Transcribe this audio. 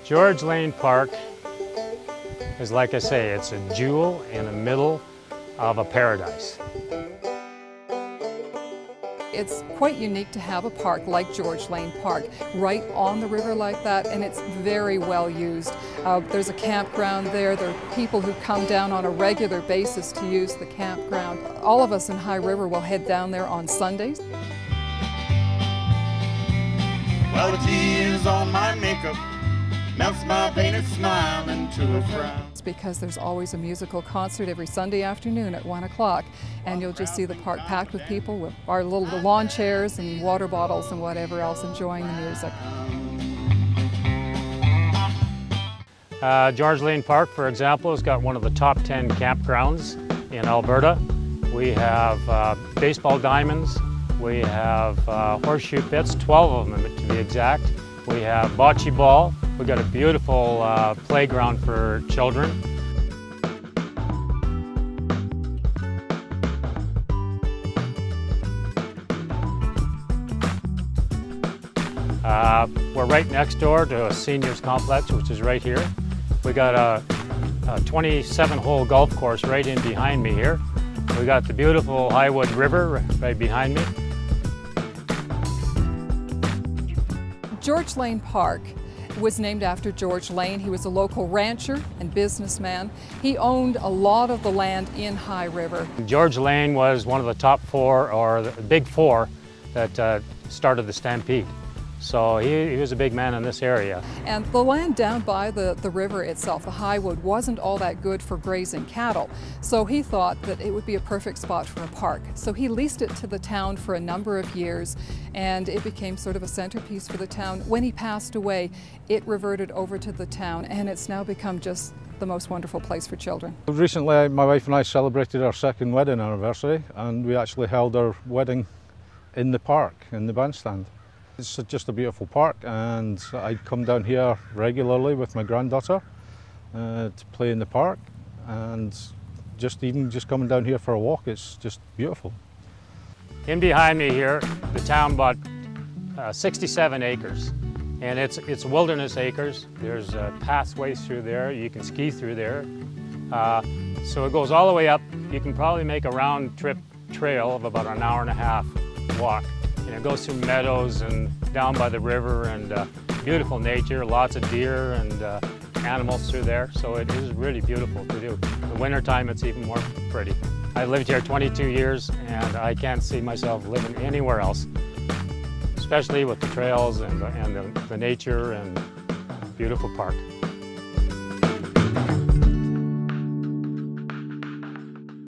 George Lane Park is, like I say, it's a jewel in the middle of a paradise. It's quite unique to have a park like George Lane Park right on the river like that, and it's very well used. There's a campground there. There are people who come down on a regular basis to use the campground. All of us in High River will head down there on Sundays. Well, the tears on my makeup melts my painted smile into a frown. It's because there's always a musical concert every Sunday afternoon at 1 o'clock, and you'll just see the park packed with people with our little lawn chairs and water bottles and whatever else enjoying the music. George Lane Park, for example, has got one of the top 10 campgrounds in Alberta. We have baseball diamonds, we have horseshoe pits, 12 of them to be exact. We have bocce ball. We've got a beautiful playground for children. We're right next door to a seniors complex, which is right here. We got a 27-hole golf course right in behind me here. We got the beautiful Highwood River right behind me. George Lane Park was named after George Lane. He was a local rancher and businessman. He owned a lot of the land in High River. George Lane was one of the top four, or the big four, that started the Stampede. So he was a big man in this area. And the land down by the river itself, the Highwood, wasn't all that good for grazing cattle. So he thought that it would be a perfect spot for a park. So he leased it to the town for a number of years, and it became sort of a centerpiece for the town. When he passed away, it reverted over to the town, and it's now become just the most wonderful place for children. Recently, my wife and I celebrated our second wedding anniversary, and we actually held our wedding in the park, in the bandstand. It's just a beautiful park, and I come down here regularly with my granddaughter to play in the park, and just coming down here for a walk, it's just beautiful. In behind me here, the town bought 67 acres, and it's wilderness acres. There's pathways through there. You can ski through there. So it goes all the way up. You can probably make a round trip trail of about an hour and a half walk. And it goes through meadows and down by the river, and beautiful nature, lots of deer and animals through there. So it is really beautiful to do. In the wintertime, it's even more pretty. I lived here 22 years, and I can't see myself living anywhere else, especially with the trails and the nature and beautiful park.